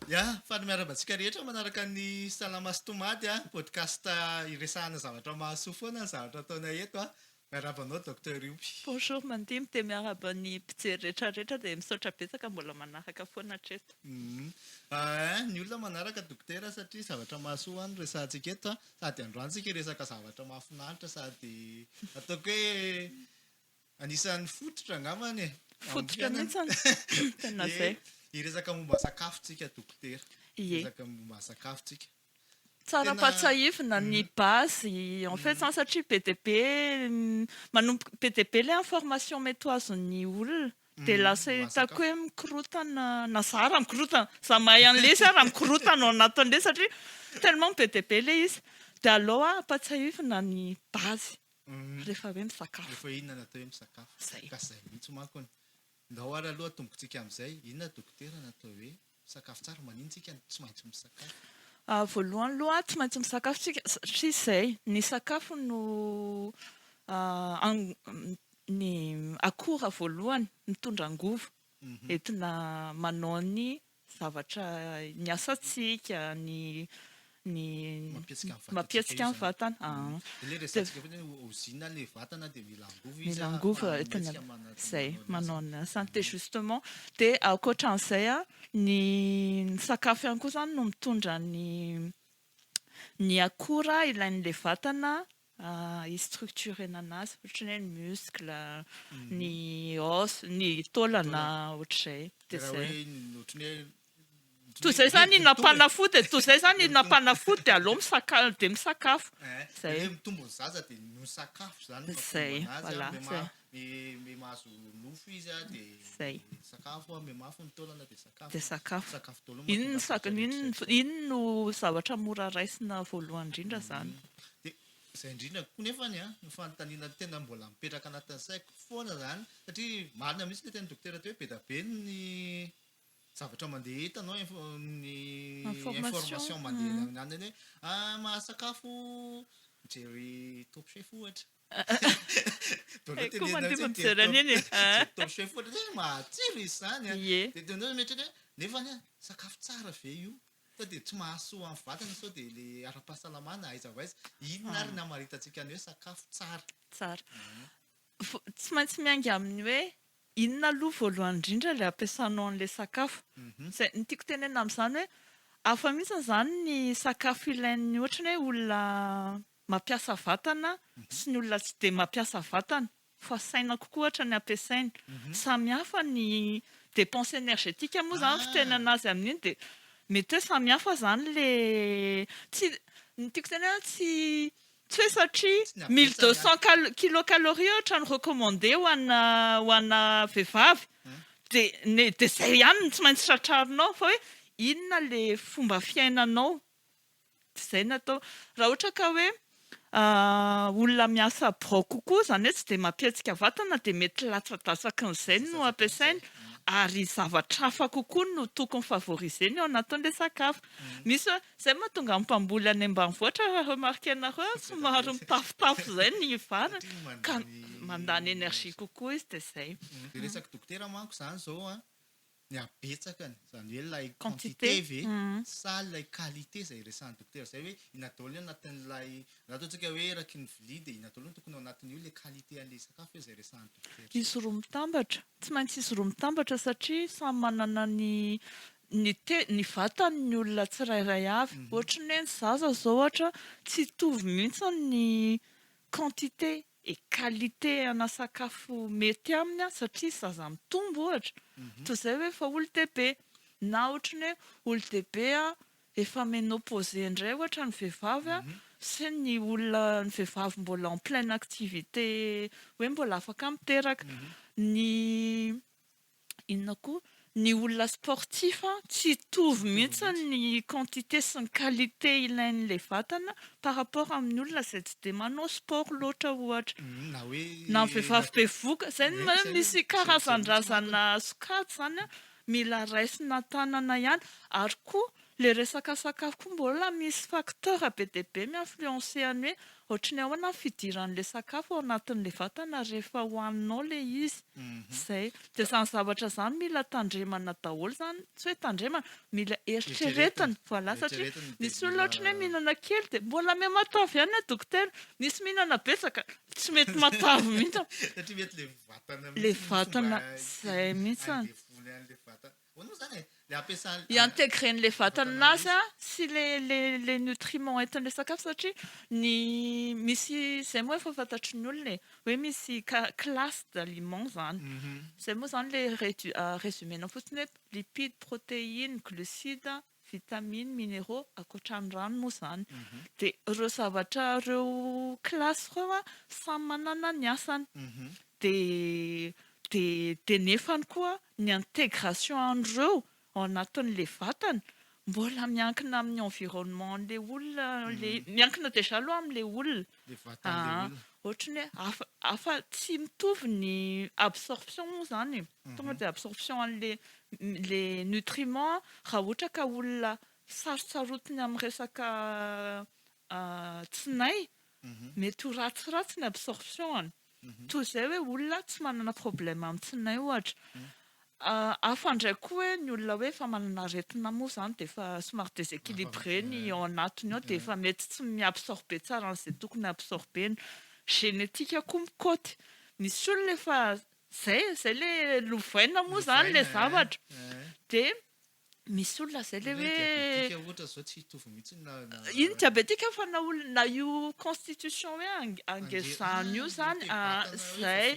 Ya, fa miarabantsika rehetra manaraka ny salama sy tomady podcast iresahana zavatra mahasoa foana ny zavatra ataona eto miarabanao docteur Iopy. Bonjour Mandim, te miaraba ny mpijery rehetrarehetra dia misaotra betsaka mbola manaraka foana hatreto. Ny olona manaraka dokotera satria zavatra mahasoa any resahantsika eto sady androantsika resaka zavatra mahafinaritra sady ataoko hoe anisan'ny fototra angambany e. Fototra mihitsy tena zay. Iresaka momba sakafotsika dokotera. Iresaka momba sakafotsika. Tsara patsahivina ny base en fait sans satria PTP manomboka PTP ilay information mety azon'ny olona dia lasa hitako hoe mikorotana na zara mikorotana za mahay an'ilay izy raha mikorotana ao anatin'ilay satria tellement PTP ilay izy dia aloha patsahivina ny base rehefa hoe misakafo. Rehefa inona natao hoe misakafo. Zay. Ka zay mihitsy manko ndao ary aloha tombotsika amin'izay inona dokotera natao hoe sakafo tsara manintsika tsy maintsy misakafo. Voalohany aloha tsy maintsy misakafo tsika satria izay ny sakafo no ny akora voalohany mitondra angovo entina manao ny zavatra ny asantsika ny mampihetsika ny vatana. Ilay resantsika foana ozina ilay vatana dia mila angovo izy. Mila angovo zay manao ny santé justement dia ankoatran'izay ny sakafo ihany koa zany no mitondra ny akora ilain'ilay vatana histructurena anazy ohatra ny muscle ny os ny taolana ohatr'izay dia zay. Toy izay zany inona mpanafody toy izay zany inona mpanafody dia aleo dia misakafo. Zay mitombo ny zaza dia misakafo zany. Zay voilà. Me mahazo nofo izy dia sakafo me mafy ny taolana dia sakafo. Dia sakafo. Sakafo taolana. Ino no zavatra mora raisina voalohany indrindra zany. Dia izay indrindra koa nefany ny fanontaniana tena mbola mipetraka anatin'ny saiko foana zany satria marina mihitsy ny tena dokotera hoe be da be ny zavatra mandeha hitanao ny information mandeha amin'any hoe mahasakafo mijery top chef ohatra. Koa mandeha mijery an'iny top chef ohatra dia matsiro izy zany dia donao mietraka nefany sakafo tsara ve io dia tsy mahasoa amin'ny vatana sao dia ilay ara-pahasalamana aiza ho aiza inona ary namaritantsika ny hoe sakafo tsara. Tsara. Tsy maintsy mianga amin'ny hoe inona aloha voalohany indrindra ilay ampiasanao an'ilay sakafo. Zay ny tiako tenena amin'izany hoe hafa mihitsy izany ny sakafo ilain'ny ohatra ny hoe olona mampiasa vatana sy ny olona tsy dia mampiasa vatana fa saina kokoa ohatra ny ampiasaina. Samy hafa ny dépense énergétique moa zany fiteny anazy amin'iny dia mety hoe samy hafa zany ilay ny tiako tenena tsy hoe satria 1200 kilocalories ohatra ny recommandé ho ana vehivavy dia izay ihany no tsy maintsy tratrarinao fa hoe inona ilay fomba fiainanao izay natao raha ohatra ka hoe olona miasa brao kokoa zany hoe tsy dia mampietsika vatana dia mety latsadasaka n'izay no ampiasaina ary zavatra hafa kokoa no tokony favoriseny ao anatin'ilay sakafo. Misy izay mahatonga amin'ny mpamboly any ambanivohitra raha remarque anareo somary mitafotafo izay ny vary ka mandany énergie kokoa izy dia izay. Resaka dokotera manko izany izao ny abetsakany izany hoe ilay quantité ve sa ilay qualité izay resahan'ny dokotera izay hoe inadolo anatin'ilay ataontsika hoe eraky ny vilia dia inadolo tokony ao anatin'io ilay qualité an'ilay sakafo izay resahan'ny dokotera. Izy roa mitambatra tsy maintsy izy roa mitambatra satria samy manana ny vatany ny olona tsirairay avy ohatra ny hoe ny zaza izao ohatra tsy hitovy mihitsy ny quantité et qualité ana sakafo mety aminy satria zaza mitombo ohatra toy izay hoe efa olon-dehibe na ohatra ny hoe olon-dehibe efa ménopausé indray ohatra ny vehivavy sy ny olona ny vehivavy mbola en pleine activité hoe mbola afaka miteraka ny inona koa ny olona sportif tsy hitovy mihitsy ny quantité sy ny qualité ilain'ilay vatana par rapport amin'ny olona izay tsy dia manao sport loatra ohatra na vehivavy be voka izay misy karazan-drazana sokajy zany mila raisina tanana ihany ary koa le resaka sakafo koa mbola misy facteur be dia be mi-influencer any hoe ohatrany ahoana fidiran'le sakafo ao anatin'le vatana rehefa hohaninao le izy zay dia izany zavatra izany mila tandremana daholo izany tsy hoe tandremana mila eritreretana voilà satria misy olona ohatrany hoe mihinana kely dia mbola miha matavy ihany a dokotera misy mihinana betsaka tsy mety matavy mihitsy satria mety le vatana le vatana zay mihitsy andevony an'le vatana hono zany e le ampiasany intégren'le vatanazy a sy le nutriments entin'le sakafo satria ny misy zay moa efa fantatry ny olona e hoe misy classe d'aliments zany zay moa zany le résumena fotsiny hoe lipides protéines glucides vitamines minéraux ankoatran'ny rano moa zany dia ireo zavatra ireo classe reo a samy manana ny asany dia nefany koa ny intégration an'ireo ao anatin'le vatana mbola miankina amin'ny environnement'le olona miankina déjà aloha amin'le olona ohatrany hoe afa tsy mitovy ny absorption moa zany tonga dia absorption an'le nutriments raha ohatra ka olona sarotsarotiny amin'ny resaka tsinay mety ho ratsiratsy ny absorption toy izay hoe olona tsy manana problème amin'ny tsinay ohatra afa ndraiky koa hoe ny olona hoe efa manana aretina moa zany dia efa somary déséquilibré ny ao anatiny ao dia efa mety tsy miabsorbe tsara an'izay tokony absorbena génétique koa mikaoty misy olona efa zay le lovaina moa zany le zavatra dia misy olona zay le hoe ohatra zao tsy hitovy mihitsy iny diabetika fa na io constitution hoe angezahana io zany zay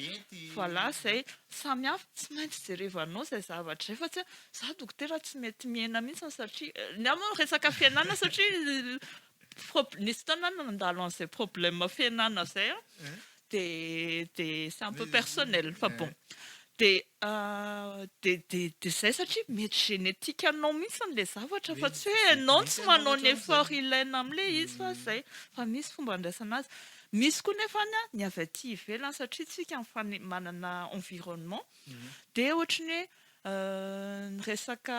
voilà zay samy hafa tsy maintsy jerevanao zay zavatra zay fa tsy za dokotera tsy mety miaina mihitsy satria ny amo resaka fiainana satria nisy fotoana nandalo an'izay problème fiainana zay dia c'est un peu personnel fa bon dia zay satria mety génétique anao mihitsy n'le zavatra fa tsy hoe anao tsy manao ny effort ilaina amin'le izy fa zay fa misy fomba andraisana azy misy koa nefany ny avy aty ivelany satria tsika manana environnement dia ohatrany hoe ny resaka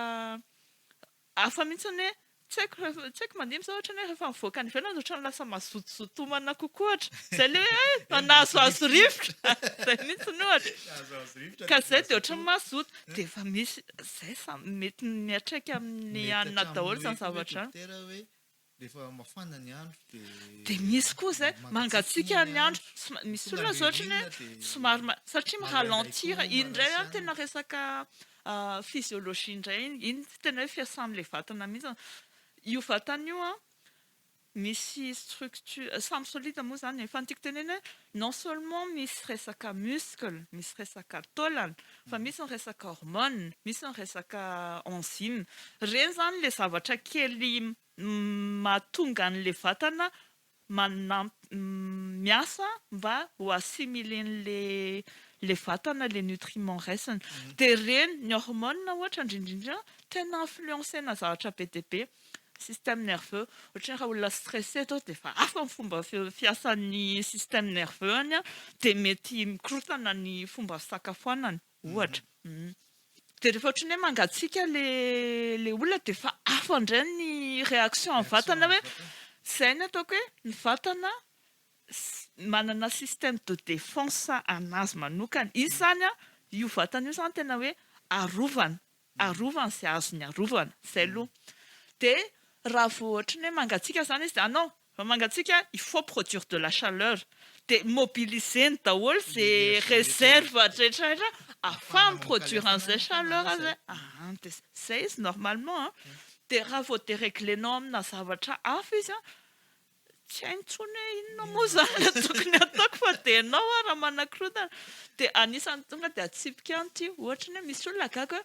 hafa mihitsy hoe tsy haiko mandimy zao ohatrany hoe rehefa mivoaka ny ivelany ohatrany lasa mazotozotomana kokoa ohatra zay le hoe nahazoazo rivotra zay mihitsy ny ohatra ka zay dia ohatrany mazoto dia efa misy zay mety miatraika amin'ny anina daholo izany zavatra rehefa mafana ny andro dia misy koa zay mangatsiaka ny andro misy olona zao ohatrany hoe somary satria miralentir iny indray a tena resaka physiologie indray iny tena hoe fiasan'le vatana mihitsy io vatana io a misy structure samy solide moa zany efa antiko tenena non seulement misy resaka muscle misy resaka taolana fa misy ny resaka hormone misy ny resaka enzyme reny zany le zavatra kely mahatonga an'le vatana miasa mba ho assimilen'le vatana le nutriments raisiny dia reny ny hormone ohatra indrindrindra tena influencena zavatra be dia be système nerveux ohatrany raha olona stressé tao dia efa hafa ny fomba fiasan'ny système nerveux any a dia mety mikorotana ny fomba fisakafoanana ohatra dia rehefa ohatrany hoe mangatsiaka le olona dia efa hafa indray ny réaction amin'ny vatana hoe zay ny ataoko hoe ny vatana manana système de défense anazy manokana izy zany a io vatana io zany tena hoe arovana izay azony arovana zay aloha dia raha vao ohatrany hoe mangatsiaka zany izy dia non fa mangatsiaka il faut produire de la chaleur dia mobiliseny daholo zay réserve rehetrarehetra afahany produire an'izay chaleur zay dia zay izy normalement dia raha vao déréglenao amina zavatra hafa izy tsy haintsony hoe inona moa zany le tokony ataoko fa dia ianao raha manakrodana dia anisany tonga dia atsipika an'ity ohatrany hoe misy olona gaga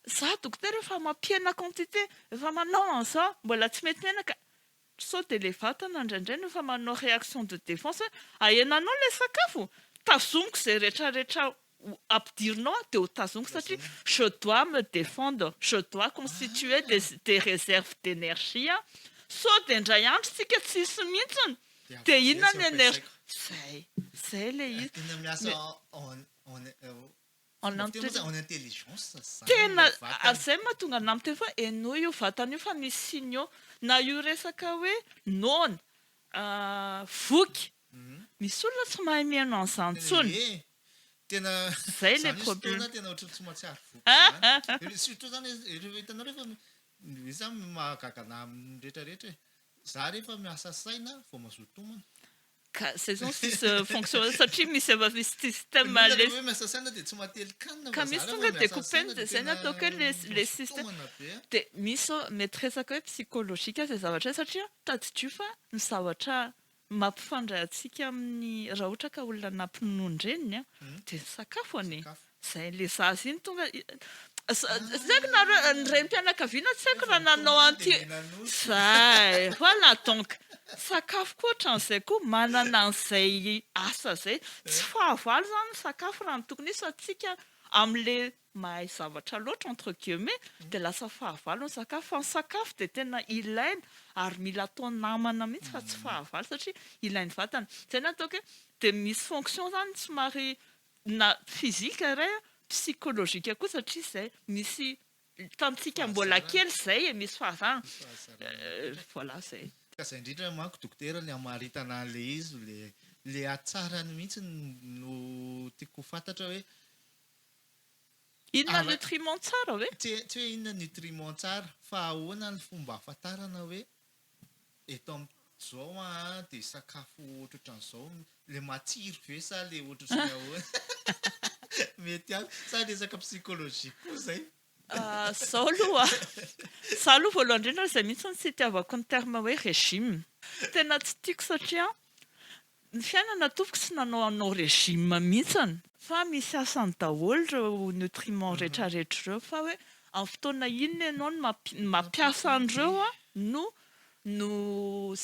za dokotera efa mampiena quantité efa manao an'izao mbola tsy mety menaka sao dia le vatana indraindray no efa manao réaction de défense ahenanao le sakafo tazomiko zay rehetrarehetra ampidirinao dia ho tazomiko satria je dois me défendre je dois constituer des réserves d'énergie sao dia indray andro tsika tsisy mihitsiny dia inona ny énergie zay le izy en en intelligence zany tena ilay vatany. ary zay mahatonga anao amin'ny teny fa hainao io vatana io fa misy signe io na io resaka hoe nona voky misy olona tsy mahay mihaino an'izany tsony Eh, tena Zay le zany izy problème. fotoana tena ohatran'ny tsy mahatsiaro voky zany. Surtout zany rehefa hitanao rehefa izy zany mahagaga anahy amin'ny rehetrarehetra za rehefa miasa saina vao mazoto homana. ka saison sisy fonction satria misy efa misy système Ny olona le rehefa hoe miasa saina dia tsy mahately kanina ka fa misy za tonga rehefa de miasa coupé saina de dia zay ny tena atao hoe le mazoto système homana be, a. de misy mety resaka hoe psychologique zay zavatra satria tadidio fa ny zavatra mampifandray antsika amin'ny raha ohatra ka olona nampinono reniny a de ny sakafo anie Sakafo. zay le zaza iny tonga saiko nareo ny renim-pianakaviana tsy haiko raha nanao anty zay voilà donc sakafo koa ohatran'izay koa manana an'izay asa zay tsy fahavalo zany ny sakafo raha ny tokony izy fa tsika am'le mahay zavatra loatra entre guillemets de lasa fahavalo ny sakafo fa ny sakafo de tena ilaina ary mila atao namana mihitsy fa tsy fahavalo satria ilainy vatana zay ny ataoko hoe de misy fonction zany somary na physique ray psychologique koa satria zay misy tantsika mbola kely zay e misy fahazana voilà zay Ka zay indrindra manko dokotera le amaritana an'le izy le atsarany mihitsy no tiako ho fantatra hoe inona nutriment tsara hoe tsy hoe inona nutriment tsara fa ahoana ny fomba ahafantarana hoe eto amin'izao a dia sakafo ohatrohatran'izao le matsiro ve sa le ohatrohatran'ny ahoana mety aby sa resaka psychologique koa zay zao aloha za aloha voalohany indrindra zay mihitsy ny tsy itiavako ny terme hoe régime tena tsy tiako satria ny fiainana tompoko tsy nanao anao régime mihitsiny fa misy asany daholo ireo nutriment rehetrarehetra ireo fa hoe amin'ny fotoana inona ianao no mampiasa an'ireo a no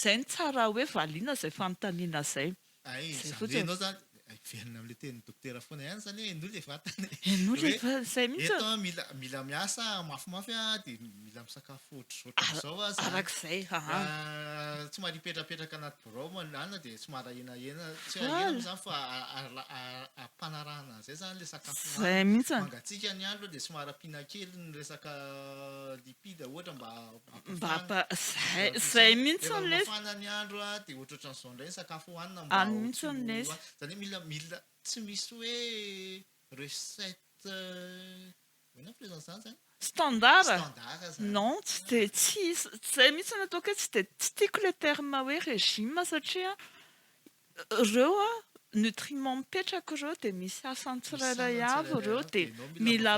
zay ny tsara hoe valiana zay fanontaniana zay ay Zay zany fotsiny. hoe ianao zany verina amin'le teny dokotera foana ihany zany hoe eno le vatany zay mihitsy eto a mila miasa mafimafy a dia mila misakafo ohatr'izao a zany arak'izay tsy mari hipetrapetraka anaty birao ana dia tsy marahenahena tsy Voilà. ahena moa zany fa ampanarahana zay zany le sakafo zay mihitsy mangatsika ny andro dia somary ampiana kely ny resaka lipide ohatra zay mihitsy rehefa le mafana ny andro a dia ohatrohatran'izao indray ny sakafo hohanina Any mihitsy ny zany hoe mila tsy misy hoe recette hoana filaizana zany standard standard zany non tsy de tsy zay mihitsy ny ataoko hoe tsy tiako le terme hoe régime satria ireo a nutriment mipetraka ireo de misy asany tsirairay avy ireo de mila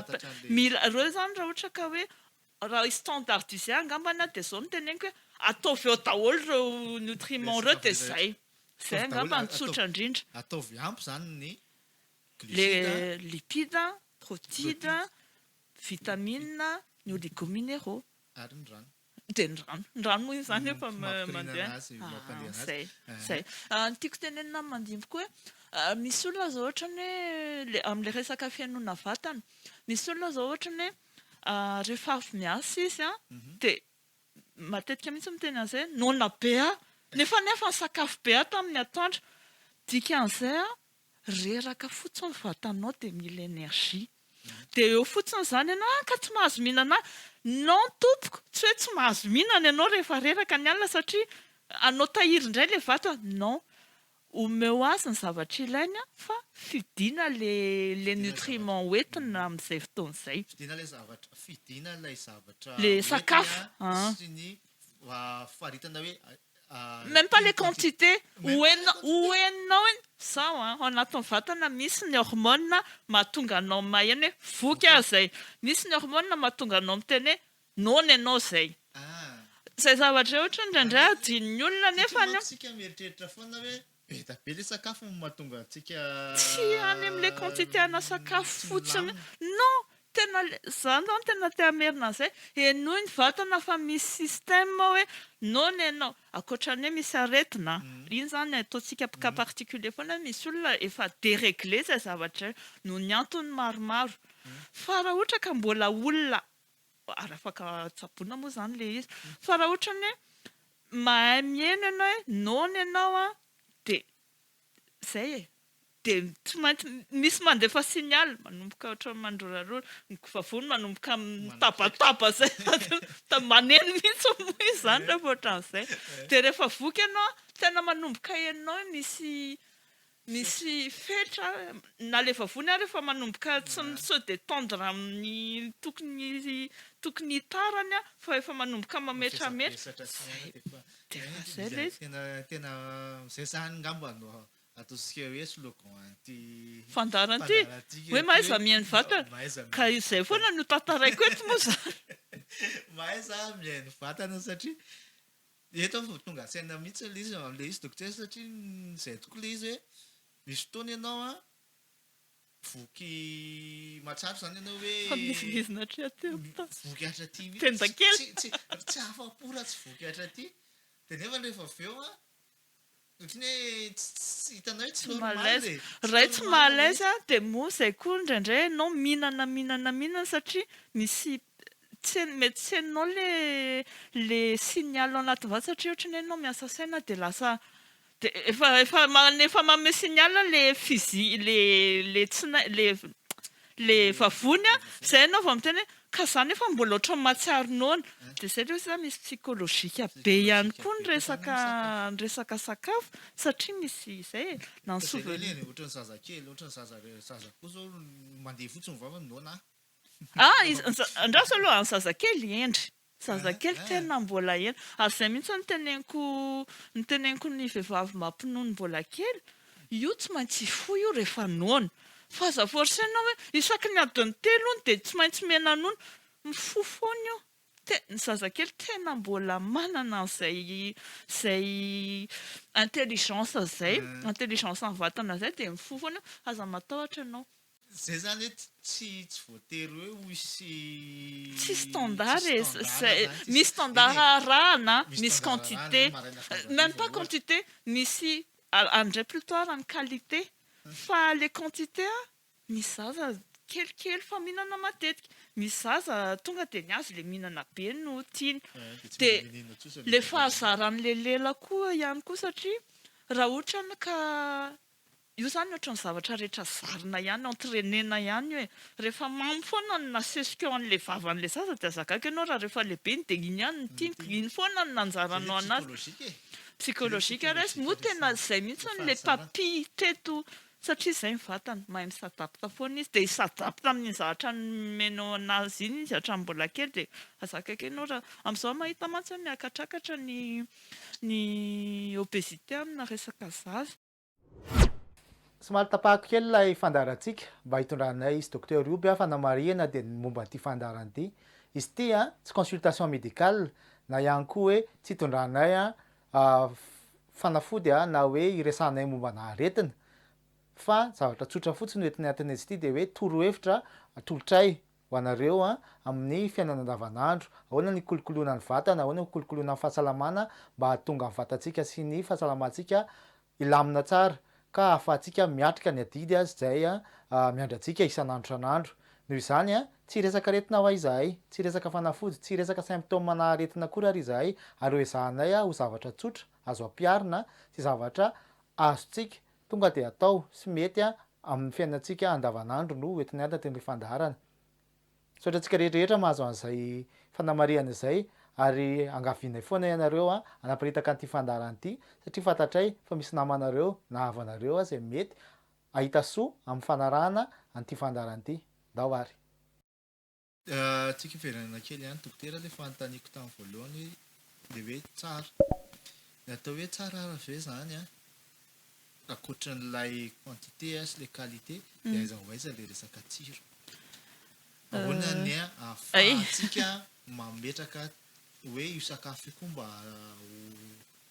ireo zany raha ohatra ka hoe raha standardisé angambana de zao no teneniko hoe ataovy eo daholo ireo nutriment ireo de zay angamba ny tsotra indrindra ataovy ampy zany ny les lipides protides vitamine ny oligominéraux ary ny rano de ny rano moa io zany efa mampirina azy, mandeha zay ny tiako tenenina mandimby koa hoe misy olona zao ohatra ny hoe am'le resaka fiainona vatana misy olona zao ohatra ny hoe rehefa avy miasa izy a de matetika mihitsy miteny an'izay nona be a nefa ny sakafo be ato amin'ny atoandro dikan'izay a reraka fotsiny vatanao de mila énergie de eo fotsiny zany ianao ka tsy mahazo mihinana non tompoko tsy hoe tsy mahazo mihinana ianao rehefa reraka ny alina satria anao tahiry indray le vata non omeo azy ny zavatra ilainy a fa fidina le nutriment hoentina amin'izay fotoana izay fidina ilay zavatra le sakafo sy ny faritana hoe même pas les quantités ou hainao iny sao ao anatin'ny vatana misy ny hormone mahatonga anao maheno hoe voky aho zay misy ny hormone mahatonga anao miteny hoe nona ianao zay zay zavatra ohatra indraindray adin'ny olona nefa tsika mieritreritra foana hoe be da be le sakafo mahatonga antsika tsy any amin'le quantité ana sakafo fotsiny non tena zany zany tena teamerina an'izay enoy ny vatana fa misy système hoe nona ianao akoatran'ny hoe misy aretina iny zany ataontsika cas particulier foana misy olona efa déréglé zay zavatra no ny antony maromaro fa raha ohatra ka mbola olona ary afaka tsaboina moa zany le izy fa raha ohatra ny hoe mahay mihaino ianao hoe nona ianao a de zay e de tsy maintsy misy mandefa signaly manomboka ohatra mandrorarora ny vavony manomboka mitabataba zay maneno mihitsy moa izany rehefa ohatran'izay de rehefa voky ianao tena manomboka hainao misy fetra na le vavony ary efa manomboka tsy misao de tendre amin'ny tokony hitarany fa efa manomboka mametrametra zay le izy tena zay zany ngamba no ataontsika hoe slogan anty fandaranty hoe mahaiza mihaino vatana ka izay foana no tantaraiko eto moa zany mahaiza mihaino vatana satria eto tonga saina mihitsy le izy am'le izy dokotera satria zay tokoa le izy hoe misy fotoana ianao voky matsaro zany ianao hoe famizigizina hatria voky hatraty Tendakely. tsy afa-po raha tsy voky hatraty de nefa rehefa avy eo ohatrany hoe tsy hitanao hoe tsy normal ray tsy malaise de moa zay koa indraindray ianao mihinana satria misy mety tsy hainao le signaly ao anaty vata satria ohatrany ianao miasa saina de lasa de efa manome signaly le le vavony zay ianao vao miteny ka zany efa mbola ohatry ny matsiaro noana de zay le hoe misy psikolojika be ihany koa ny resaka sakafo satria misy izay na ny souvenir ohatry ny zazakely ohatry ny zaza koa zao mandeha fotsiny vavany noana andraso aloha ny zazakely endry zazakely tena mbola eny ary zay mihitsy niteneniko ny vehivavy mampinono mbola kely io tsy maintsy fo io rehefa noana fa aza forcena hoe isaky ny adiny telo ony de tsy maintsy menanono mifo foana io ny zazakely tena mbola manana zay intelligence intelligence ny vatana zay de mifo foana aza matahotra ianao zay zany hoe tsy voatery hoe hoisy standard misy standard arahana misy quantité même pas quantité misy andray plutôt arany qualité fa le quantité misy zaza kelikely fa mihinana matetika misy zaza tonga de ny azy le mihinana be no tiany de le fahazaran'le lela koa ihany koa satria raha ohatrany ka io zany ohatry ny zavatra rehetra zarina ihany entraînena ihany hoe rehefa mamy foana ny nasesika eo an'le vavan'le zaza de azakako ianao raha rehefa lehibe iny de iny ihany ny tianiko iny foana ny nanjaranao anazy psychologique resy moa tena zay mihitsy le papille teto satria zay ny vatany mahay misadapta foana izy de isadapta amin'ny zavatra nomenao anazy iny izy hatramin'ny mbola kely de azakako ianao raha amin'izao mahita mantsy hoe miakatrakatra ny obésité amina resaka zaza somary tapahako kely ilay fandarantsika mba hitondranay izy docteur Ioby fanamariana dia momba an'ity fandaran'ity izy ity tsy consultation médicale na ihany koa hoe tsy hitondranay fanafody na hoe iresanay momba na aretina fa zavatra tsotra fotsiny hoentin'ny atin'izy ity dia hoe torohevitra tolotray ho anareo amin'ny fiainana andavanandro ahoana ny kolokoloana ny vatana ahoana ny kolokoloana ny fahasalamana mba hahatonga ny vatantsika sy ny fahasalamantsika ilamina tsara ka ahafahantsika miatrika ny adidy zay miandrantsika isan'andro san'andro noho izany tsy resaka aretina ho izahay tsy resaka fanafody tsy resaka symptôme na aretina koa raha izahay ary ho ezahanay ho zavatra tsotra azo ampiarina sy zavatra azontsika tonga de atao sy mety amin'ny fiainantsika andavanandro no hoentin'ny anatin'ilay fandarana sotratsika rehetrarehetra mahazo an'izay fanamariana izay ary angavinay foana ianareo anaparitaka an'ity fandarana ity satria fantatray fa misy namanareo na havanareo zay mety ahita soa amin'ny fanarahana an'ity fandarana ity ndao ary tsika fiverenana kely ihany dokotera le fanontaniako tamin'ny voalohany le hoe tsara ny atao hoe tsara arave zany akoatran'ilay quantité sy le qualité de aiza ho aiza le resaka tsiro ahoana ny ahafahantsika mametraka hoe io sakafo io koa mba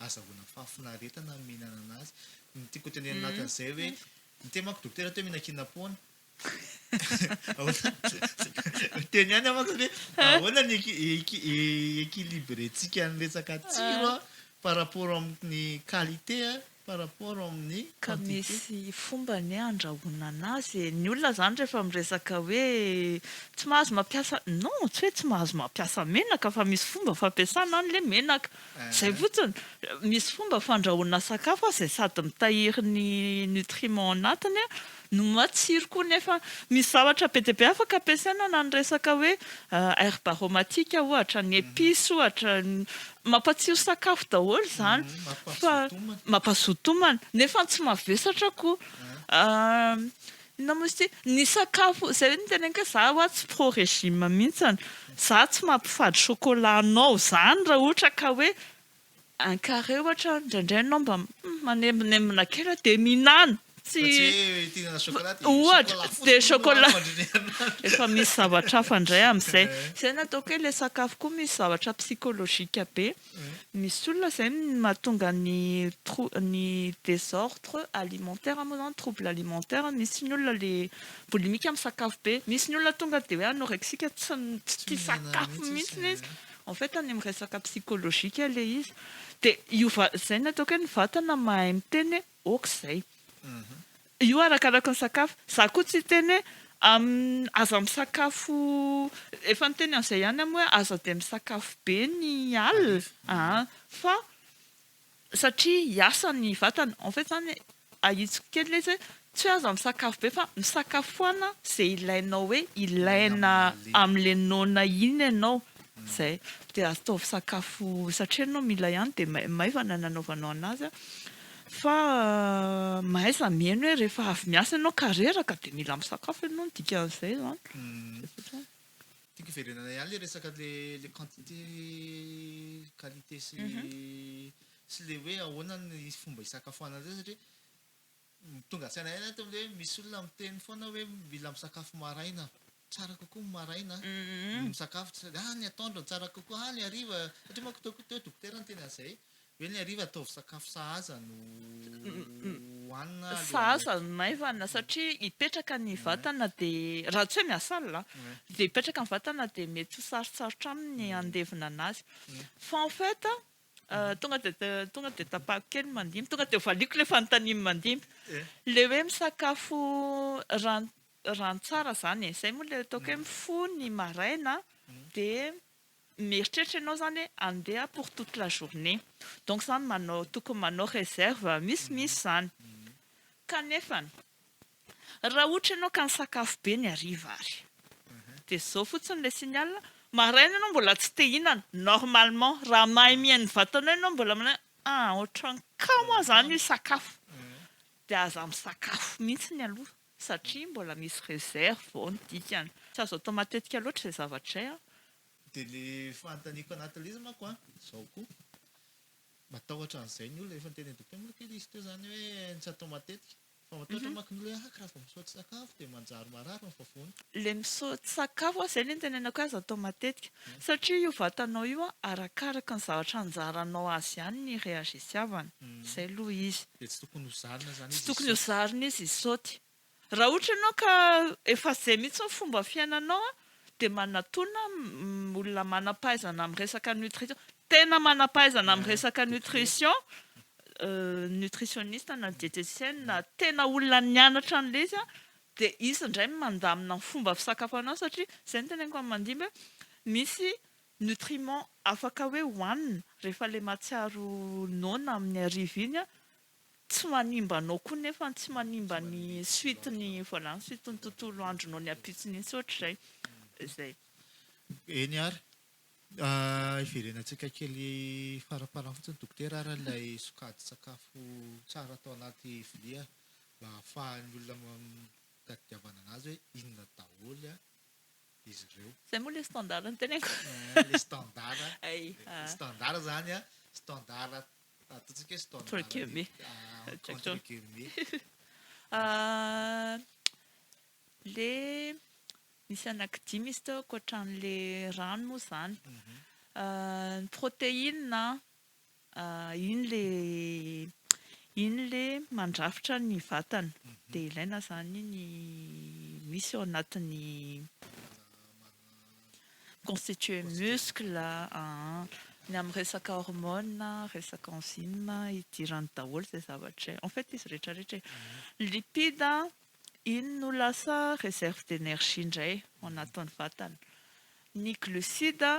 azahoana fahafinaretana mihinana anazy ny tiako tenena anatin'izay hoe ny temako dokotera toe mihinan-kina-poana teny ihany amako hoe ahoana ny équilibrentsika ny resaka tsiro par rapport amin'ny qualité par rapport amin'ny ka quantité. misy fombany andrahoana anazy ny olona zany rehefa miresaka hoe tsy mahazo mampiasa non tsy hoe tsy mahazo mampiasa menaka fa misy fomba fampiasana an'le menaka zay fotsiny misy fomba fandrahoana sakafo zay sady mitahiry ny nutriments anatiny no matsiro koa nefa misy zavatra be dia be afaka ampiasaina na ny resaka hoe herbe aromatique ohatra ny épice ohatra mampatsiro sakafo daholo zany fa mampazotomana nefa tsy mavesatra koa na mosy ny sakafo zay ny teneniko za hoa tsy pro régime mihitsy za tsy mampifady chocolat anao zany raha ohatra ka hoe un carré ohatra indraindray anao mba manembonembona kely dia mihinana ohatra dia chocolat efa misy zavatra hafa indray amin'izay izay nataoko hoe ilay sakafo koa misy zavatra psychologique be misy olona izay mahatonga ny désordre alimentaire moa zany trouble alimentaire misy ny olona le boulimique amin'ny sakafo be misy ny olona tonga dia hoe anorexique tsy tia sakafo mihitsy izy en fait any amin'ny resaka psychologique ilay izy dia io izay nataoko hoe ny vatana mahay miteny okizay io arakaraka ny sakafo za koa tsy teny aza misakafo efa niteny an'izay ihany amoa hoe aza dia misakafo be ny alina fa satria hiasa ny vatana en fait zany ahitsiko kely izy tsy hoe aza misakafo be fa misakafoana izay ilainao hoe ilaina amin'le nona iny ianao zay dia ataovy sakafo satria ianao mila ihany dia maivana nanaovanao anazy fa mahaiza mihaino hoe rehefa avy miasa ianao kareraka dia mila misakafo ianao ny dikan'izay zany tiako iverenana ihany le resaka le quantité qualité sy le hoe ahoana ny fomba hisakafoanana zay satria tonga an-tsaina ihany ato hoe misy olona miteny foana hoe mila misakafo maraina tsara kokoa ny maraina misakafo ny atoandro tsara kokoa ny hariva satria manko teo dokotera ny teny an'izay hoe ny hariva ataovy sakafo sahaza no hohanina sahaza no maivana satria hipetraka ny vatana dia raha tsy hoe miasa alina dia hipetraka ny vatana dia mety ho sarotsarotra aminy andevina anazy fa en fait tonga dia tapahako kely mandimby tonga dia valiko le fanontaniana mandimby le hoe misakafo ranontsara zany izay moa le ataoko hoe mifony maraina dia mieritreritra ianao zany andeha pour toute la journée donc zany tokony manao réserve misy zany kanefa raha ohatra ianao ka ny sakafo be ny hariva ary dia zao fotsiny le signal maraina ianao mbola tsy te hihinana normalement raha mahay mihaino vatanao ianao mbola mana ohatran'ny kamo zany io sakafo dia aza misakafo mihitsy ny aloha satria mbola misy réserve vao ny dikany tsy azo atao matetika loatra izay zavatra izay dia le fanontaniako anatin'ilay izy manko izao koa matahotra an'izay ny olona efa niteny dokotera moa kely izy teo zany hoe tsy atao matetika fa matahotra manko ny olona raha vao misaoty sakafo dia manjary marary ny vavony le misaoty sakafo izay le nitenenako azy atao matetika satria io vatanao io arakaraka ny zavatra anjaranao azy ihany ny réagisiavana izay aloha izy dia tsy tokony hozarina zany tsy tokony hozarina izy isaoty raha ohatra ianao ka efa izay mihitsy ny fomba fiainanao dia manatona olona manam-pahaizana amin'ny resaka nutrition tena manam-pahaizana amin'ny resaka nutrition nutritionniste na diététicienne na tena olona nianatra an'ilay izy dia izy indray mandamina ny fomba fisakafoanao satria izay ny teneniko amin'ny mandimby misy nutriments afaka hoe hohanina rehefa ilay matsiaro nona amin'ny hariva iny tsy manimba anao koa nefa tsy manimba ny suite-ny voilà ny suite-ny tontolo andronao ny ampitsiny iny sy ohatr'izay izay eny ary iverenantsika kely faraparany fotsiny dokotera ary ilay sokajy sakafo tsara atao anaty vilia mba ahafahan'ny olona mitadiavana anazy hoe inona daholo izy ireo izay moa le standard ny teneniko le standard standard zany standard ataontsika hoe standard entre guillemets le misy anankidimy izy teo ankoatran'le rano moa zany ny protéine iny le mandrafitra ny vatana dia ilaina zany ny misy ao anatin'ny constitué muscle ny amin'ny resaka hormone, resaka enzyme idirany daholo zay zavatra en fait izy rehetrarehetra lipide iny no lasa réserve d'énergie indray ao anatin'ny vatana ny glucide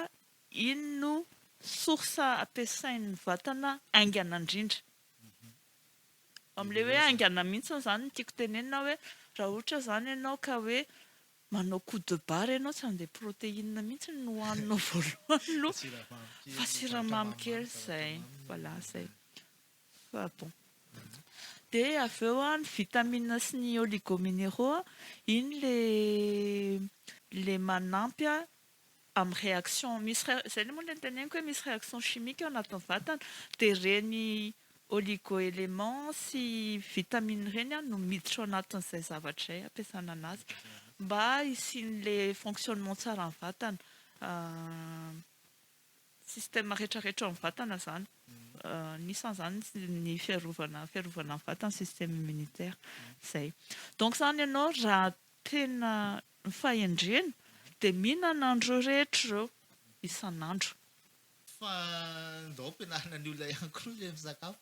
iny no source ampiasain'ny vatana aingana indrindra amin'ilay hoe aingana mihitsy zany no tiako tenenina hoe raha ohatra zany ianao ka hoe manao coup de barre ianao tsy andeha protéine mihitsy no hohaninao voalohany aloha fa siramamy kely zay voilà zay fa bon dia avy eo ny vitamine sy ny oligominéraux iny le manampy amin'ny réaction misy zay moa ny teneniko hoe misy réaction chimique ao anatin'ny vatana dia reny oligo-éléments sy vitamine reny no miditra ao anatin'izay zavatra zay ampiasana anazy mba hisian'le fonctionnement tsara amin'ny vatana système rehetrarehetra amin'ny vatana zany nisan'izany ny fiarovana ny vatana système immunitaire zay donc zany ianao raha tena fahendrena dia mihinana andro rehetra ireo isan'andro fa ndao ampianarana ny olona ihany koa ilay misakafo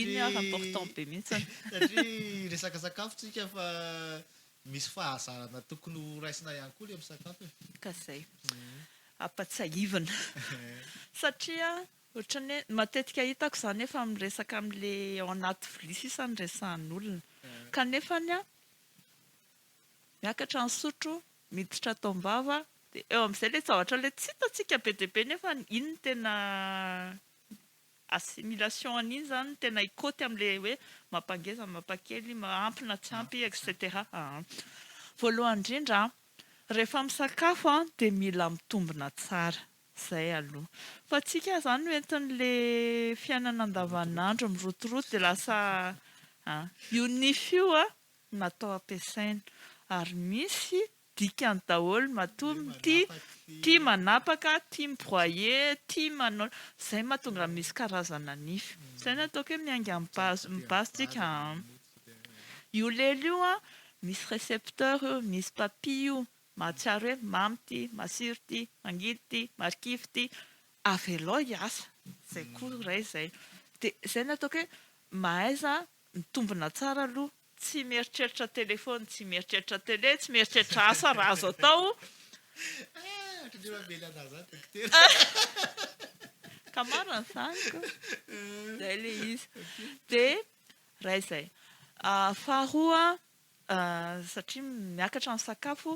iny ary important be mihitsy satria resaka sakafo tsika fa misy fahazarana tokony ho raisina ihany koa ilay misakafo ka zay ampatsahivana satria ohatran'ny hoe matetika hitako zany efa miresaka amin'le ao anaty vilia sisa ny resahan'olona kanefany miakatra ny sotro miditra atao-bava dia eo amin'izay ilay zavatra ilay tsy hitantsika be dia be nefa iny no tena assimilation an'iny zany no tena ikaoty amin'ilay hoe mampangeza mampakely ampy na tsy ampy etc voalohany indrindra rehefa misakafo dia mila mitombina tsara zay aloha fa tsika zany hoentin'le fiainana andavanandro mirotoroto dia lasa io nify io natao ampiasaina ary misy dikany daholo matomby tia manapaka tia mibroyer tia manao zay mahatonga misy karazana nify zay no ataoko hoe mianga mibazitsika io lelo io misy récepteur misy papille io mahatsiaro hoe mamy ty masiro ty mangidy ty marikivy ty avelao hiasa zay koa ray zay dia zay no ataoko hoe mahaiza mitombina tsara aloha tsy mieritreritra telefony tsy mieritreritra télé tsy mieritreritra asa raha azo atao kamarana zaniko zay le izy dia ray zay faharoa satria miakatra ny sakafo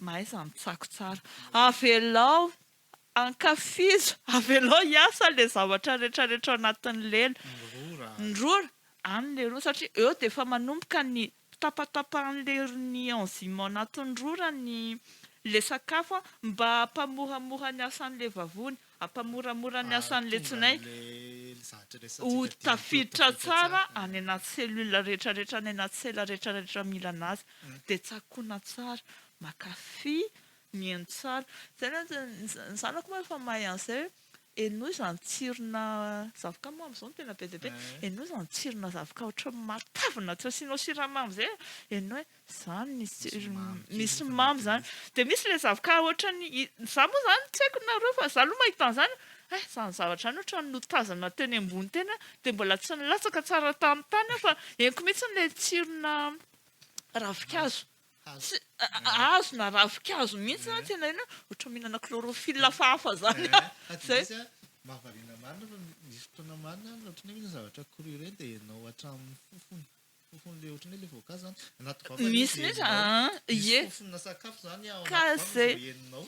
mahaiza mitsako tsara avelao ankafizo avelao hiasa le zavatra rehetrarehetra ao anatin'ny lela ndrora an'le roa satria eo dia efa manomboka ny tapatapahan'le ny enzyme ao anatin'ny rora ny le sakafo mba hampamoramora ny asan'le vavony hampamoramora ny asan'le tsinay ho tafiditra tsara any anaty selula rehetrarehetra any anaty sela rehetrarehetra mila anazy dia tsakoana tsara makafy mihaino tsara zay ny zanako moa efa mahay an'izay eno izany tsirona zavoka moa amin'izao no tena be dia be eno izany tsirona zavoka ohatra matavina tsy asianao siramamy zay eno hoe zany misy mamy zany dia misy le zavoka ohatrany za moa zany tsy haiko nareo fa za aloha mahita an'izany zany zavatra ny ohatra no tazana teny ambony tena dia mbola tsy nilatsaka tsara tamin'ny tany fa eniko mihitsy le tsirona ravikazo hazo na ravikazo mihitsy tena ina ohatra mihinana chlorophylle fahafa zany zay mahavariana marina fa misy fotoana marina ohatran'ny hoe mihinana zavatra cru ireny dia enao hatramin'ny fofony le ohatran'ny hoe le voankazo zany anaty vava misy mihitsy fofona sakafo zany ao ka zay enao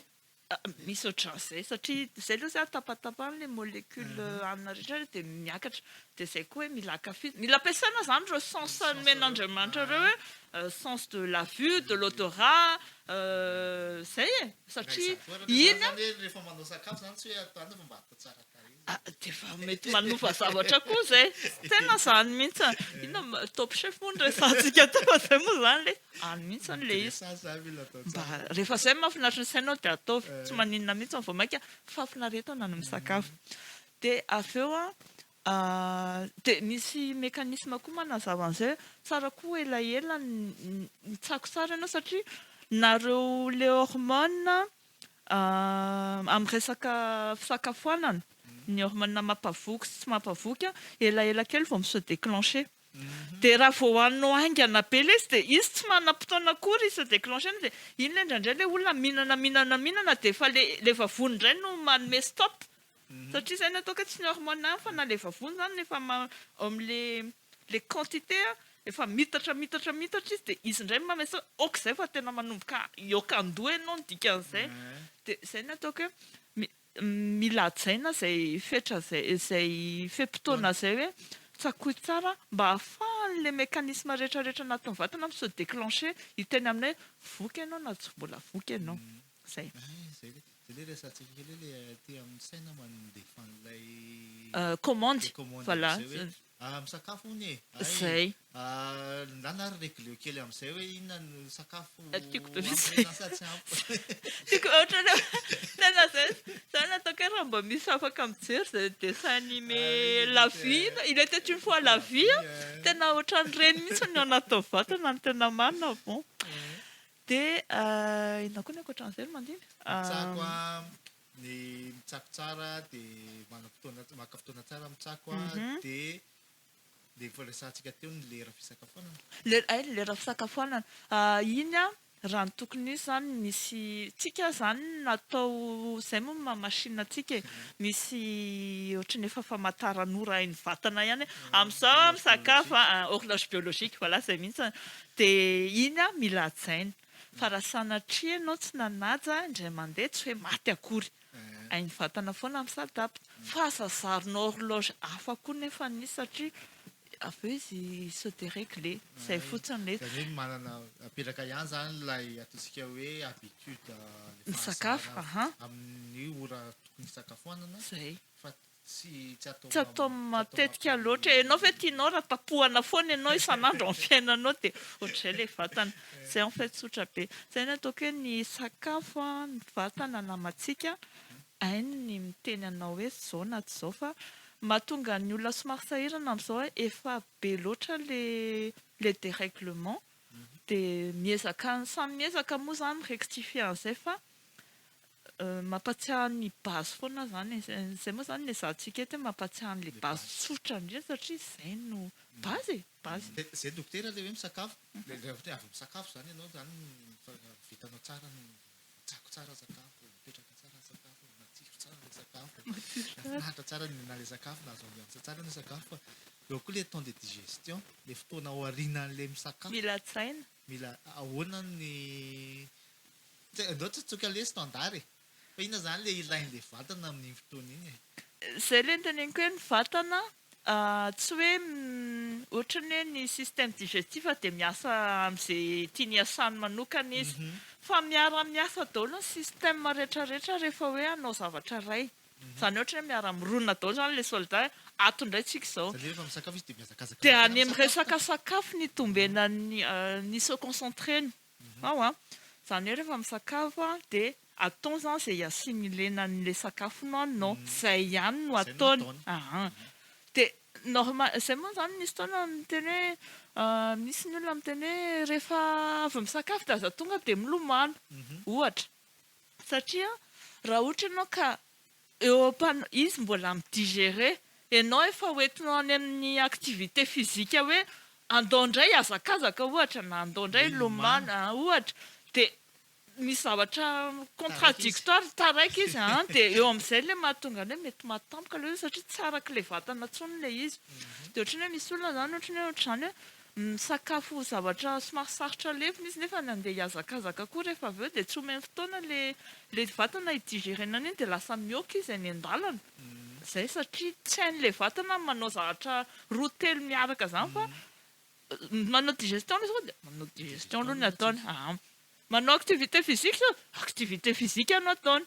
misy ohatran'izay satria zay aloha zay tapatapahan'le molécule anina rehetra dia miakatra dia zay koa hoe mila akafizy mila ampiasaina zany ireo sens nomen'Andriamanitra ireo hoe sens de la vue de l'odorat zay satria iny rehefa manao sakafo zany tsy hoe atany fa mba atao tsara dia efa mety manova zavatra koa zay tena zany mihitsy ino top chef moa ny resantsika tao fa zay moa zany le any mihitsy le izy mba rehefa zay mahafinaritra ny sainao dia ataovy tsy maninona mihitsy vao mainka fahafinaretana no misakafo dia avy eo dia misy mécanisme koa manazava an'izay tsara koa elaela mitsako tsara ianao satria nareo le hormone amin'ny resaka fisakafoanana ny hormone mampavoky sy tsy mampavoky elaela kely vao miso déclencher. Dia raha vao hohaninao aingana be ilay izy dia izy tsy manam-potoana akory izy déclencher dia iny ilay indraindray ilay olona mihinana dia efa le vavony indray no manome stop. Satria izay natao tsy ny hormone fa na le vavony zany efa am'le quantité efa mitatra izy dia izy indray manome stop. Izay fa tena manomboka iokan-doha ianao ny dikan'izay. Dia izay natao hoe mila hajaina izay fetra izay fe-potoana izay hoe tsakohy tsara mba ahafahan'le mécanisme rehetrarehetra anatin'ny vatana miso déclencher hiteny aminay voky ianao na tsy mbola voky ianao. Zay. Zay le resantsika kely le aty amin'ny saina mandefa an'ilay commande. Voilà. Misakafo ony e. Zay. Na naregleo kely amin'izay hoe inona no sakafo Tiako sady tsy ampy. Tiako ohatra tena zay natao que raha mba misy afaka mijery zay dessin animé La Vie, il était une fois la vie, tena ohatran'ireny mihitsy ny anaty vatana ny tena marina bon. Dia ina koa ny ankoatran'izay mandiny. Mitsako ny mitsako tsara dia maka fotoana tsara mitsako dia le voaresantsika teo ny lera fisakafoanana. Lera fisakafoanana. Iny raha ny tokony izy zany misy tsika zany natao izay moa mamashina tsika misy ohatran'ny efa famantaran'ora ny vatana ihany amin'izao misakafo horloge biologique voilà zay mihitsy. Dia iny mila hajaina fa raha sanatria ianao tsy nanaja indray mandeha tsy hoe maty akory. Ny vatana foana misadapta fa sazarinao horloge hafa koa nefa nisy satria aveo izy se déréglé. Zay fotsiny le. Zany hoe manana apetraka ihany zany ilay ataontsika hoe habitude misakafo. Amin'ny ora tokony hisakafoanana. Zay. Fa tsy atao matetika loatra. Ianao ve tianao raha tapohana foana ianao isan'andro amin'ny fiainanao dia ohatr'izay le vatana. Zay en fait tsotra be. Zay natao hoe ny sakafo ny vatana namantsika hainy ny miteny anao hoe zao na tsy zao fa mahatonga ny olona somary sahirana amin'izao efa be loatra le dérèglement dia samy miezaka moa zany rectifier an'izay fa mampatsiahy ny base foana zany izay moa zany le zahantsika eto mampatsiahy ny base tsotra indrindra satria izay no base. Zay dokotera le hoe misakafo avy misakafo zany ianao zany vitanao tsara tsako tsara sakafo mipetraka tsara sakafo matsiro tsara le sakafo nahatra tsara na le sakafo na azo ambiansa tsara le sakafo fa eo koa le temps de digestion le fotoana ao aorianan'le misakafo mila hajaina mila ahoana ny andao tsy tsoka le standard fa inona zany le ilain'le vatana amin'iny fotoana iny zay le nyteneniko hoe ny vatana tsy hoe ohatrany hoe ny système digestif dia miasa amin'izay tiany hiasany manokana izy fa miara-miasa daholo ny système rehetrarehetra rehefa hoe hanao zavatra ray. Zany ohatra hoe miara-mirona daholo zany le soldat ato indray tsika izao. Dia any amin'ny resaka sakafo ny tombena ny se concentreny. Zany hoe rehefa misakafo dia atao zany izay assimilena n'le sakafo nohaninao. Izay ihany no ataony. Dia normal izay moa zany nisy taona miteny hoe misy ny olona miteny hoe rehefa avy misakafo dia aza tonga dia milomano ohatra satria raha ohatra ianao ka izy mbola midigere ianao efa hoentinao any amin'ny activité physique hoe andao indray hazakazaka ohatra na andao indray lomano ohatra dia misy zavatra contradictoire taraiky izy dia eo amin'izay le mahatonga hoe mety mahatampoka le satria tsy araka le vatana tsony le izy. Dia ohatrany hoe misy olona zany ohatrany hoe misakafo zavatra somary sarotra lefiny izy nefa nandeha hiazakazaka koa rehefa avy eo dia tsy omeny fotoana le vatana hidigerena an'iny dia lasa mioka izy any an-dalana. Zay satria tsy hain'le vatana manao zavatra roa telo miaraka zany fa manao digestion izy dia manao digestion aloha ny ataony. Manao activité physique no ataony.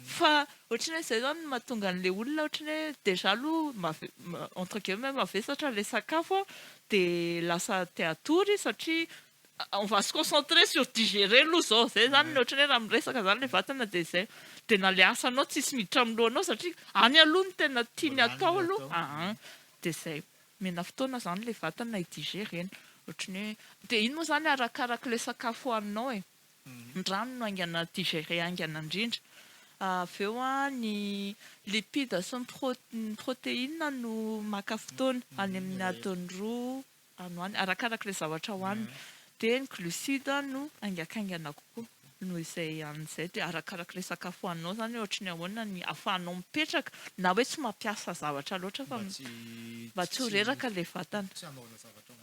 Fa ohatrany hoe izay zany mahatonga an'le olona ohatrany hoe déjà aloha entre guillemets mavesatra le sakafo dia lasa te hatory satria on va se concentrer sur digérer aloha zao. Zay zany ohatrany hoe raha miresaka zany le vatana dia izay. Dia na le asanao tsisy miditra amin'ny lohanao satria any aloha no tena tiany atao aloha. Dia izay mena fotoana zany le vatana hidigerena. Ohatrany hoe dia iny moa zany arakaraka le sakafo hohaninao ny rano no haingana digérer haingana indrindra. avy eo a ny lipide sy ny protéine no maka fotoana any amin'ny adiny roa anoany arakarak'ilay zavatra hohanina dia ny glucide no aingakaingana kokoa noho izay an'izay dia arakarak'ilay sakafo hohaninao zany ohatra ny ahoana ny ahafahanao mipetraka na hoe tsy mampiasa zavatra loatra fa mba tsy ho reraka ilay vatana. Tsy hanaovana zavatra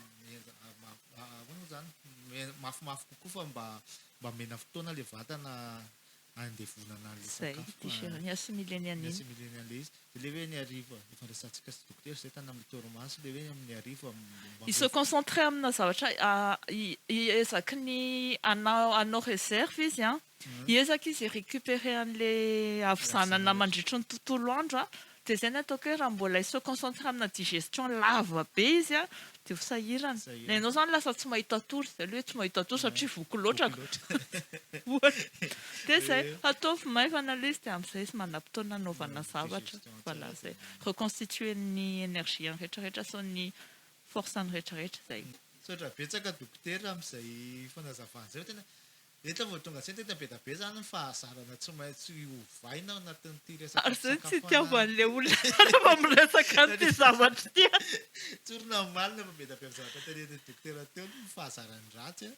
ahoana zany mafimafy kokoa fa mba mena fotoana ilay vatana andevonana ilay Zay sakafo. ty sy mileny an'iny. Sy mileny an'ilay izy. Dia ilay hoe ny hariva efa resantsika sy dokotera izay tany amin'ny torimaso ilay hoe amin'ny hariva Il se concentrer amina zavatra ezaky ny anao réserve izy a hiezaka izy récupérer an'ilay avizanana mandritry ny tontolo andro a dia zay ny ataoko hoe raha mbola se concentrer amina digestion lava be izy a dia ho sahirana. Na ianao zany lasa tsy mahita tory zay hoe tsy mahita tory satria voky loatraka. Dia zay ataovy maivana ilay izy dia amin'izay izy manam-potoana anaovana zavatra. Voilà zay reconstituer ny énergie rehetrarehetra sy ny force ny rehetrarehetra zay. Sotra betsaka dokotera amin'izay fanazavana zay tena eto vao tonga tsy tena be da be zany ny fahazarana tsy maintsy hovaina ao anatin'ity resaka Ary zay tsy itiavan'ilay olona rehefa miresaka an'ity zavatra ty. tsorona malina fa be da be amin'ny zavatra tenen'ny dokotera teo ny fahazarany ratsy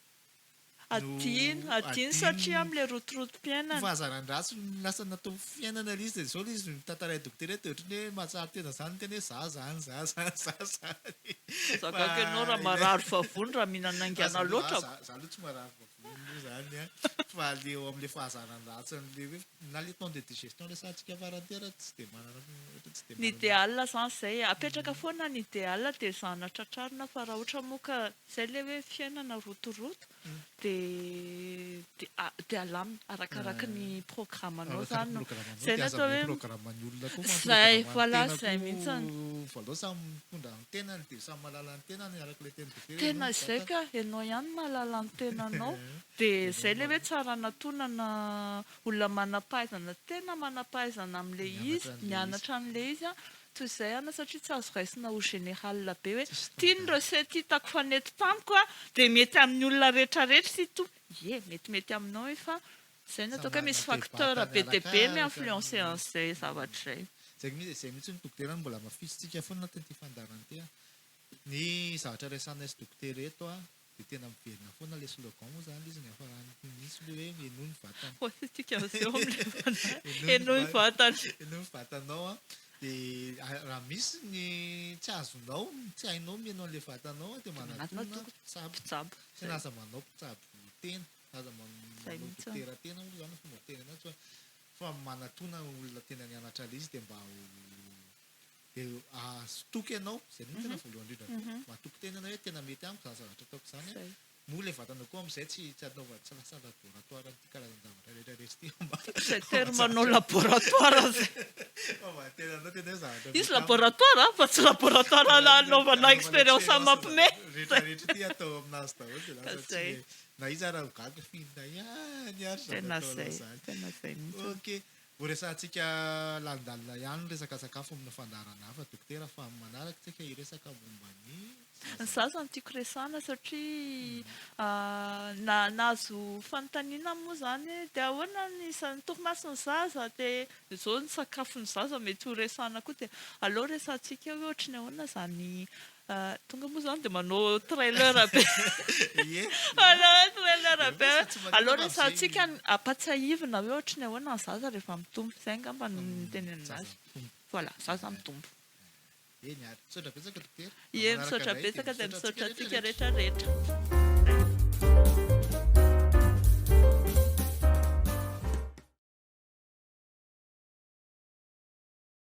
Adino satria amin'ilay rotorotom-piainana. fahazarany ratsy lasa natao fiainana ilay izy dia zao ilay izy mitantara dokotera dia ohatry ny hoe mahatsara tena zany tena hoe za zany. Zakako ianao raha marary vavony raha mihinana aingana loatra. Za aloha tsy marary vavony zany a fa le eo amin'ilay fahazarany ratsy an'ilay hoe na le temps de digestion le sahatsika varantera tsy dia manana tsy dia Ny idéal zany zay apetraka foana ny idéal dia zana tratrarina fa raha ohatra moa ka zay le hoe fiainana rotoroto dia alamina arakaraka ny programanao zany. Zay ny atao hoe programan'ny olona koa zay voilà zay mihitsy. voaloha samy mitondra ny tenany dia samy mahalala ny tenany arak'ilay teny dokotera. Tena izay ka ianao ihany mahalala ny tenanao dia zay le hoe tsara natonana olona manampahaizana tena manampahaizana amin'ilay izy mianatra an'ilay izy a toy izay ana satria tsy azo raisina ho général be hoe tiany recette hitako fanety tamiko a dia mety amin'ny olona rehetrarehetra sy to mety aminao fa zay ny ataoko hoe misy facteur be dia be mi-influencer an'izay zavatra izay. Zay mihitsy ny dokotera mbola mafisitsika foana anatin'ity fandarana ity a ny zavatra resanay sy dokotera eto a dia tena miverina foana ilay slogan moa zany izy ny afarany misy le hoe eno ny vatana. Tika zao eno ny vatana. Eno ny vatanao a dia raha misy ny tsy azonao tsy hainao mihainao an'ilay vatanao dia manatona Pitsabo. tsy naza manao mpitsabo tena naza manao dokotera tena moa zany fomba tena anazy fa manatona olona tena nianatra ilay izy dia mba dia ahatoky ianao zay ny tena voalohany indrindra mahatoky tenana hoe tena mety amiko za zavatra ataoko zany moa ilay vatana koa amin'izay tsy anaova tsy lasa laboratoire ty karazan-davatra rehetrarehetra ty Zay termanao laboratoire zay. tena anao tena hoe zavatra Izy laboratoire fa tsy laboratoire anaovana expérience mampime. rehetrarehetra ty atao aminazy daholo dia lasa tsy na izy raha hogaga fihinana ihany ary Tena zavatra zay. zany. Tena zay mihitsy. Ok. Ho resantsika landalina ihany resaka sakafo amin'ny fandarana hafa dokotera fa amin'ny manaraka tsika hiresaka momba ny Za zany tiako resahana satria nahazo fanontaniana moa zany dia ahoana ny torimasony zaza dia izao ny sakafon'ny zaza mety ho resahana koa dia aleo resantsika hoe ohatra ny ahoana zany tonga moa zany dia manao trailer be. Manao trailer be. Aleo resantsika ampatsiahivina hoe ohatra ny ahoana ny zaza rehefa mitombo zay angamba ny teneninazy. Voilà, zaza mitombo. eny ary misaotra betsaka dokotera Ie misaotra betsaka dia misaotra antsika rehetrarehetra.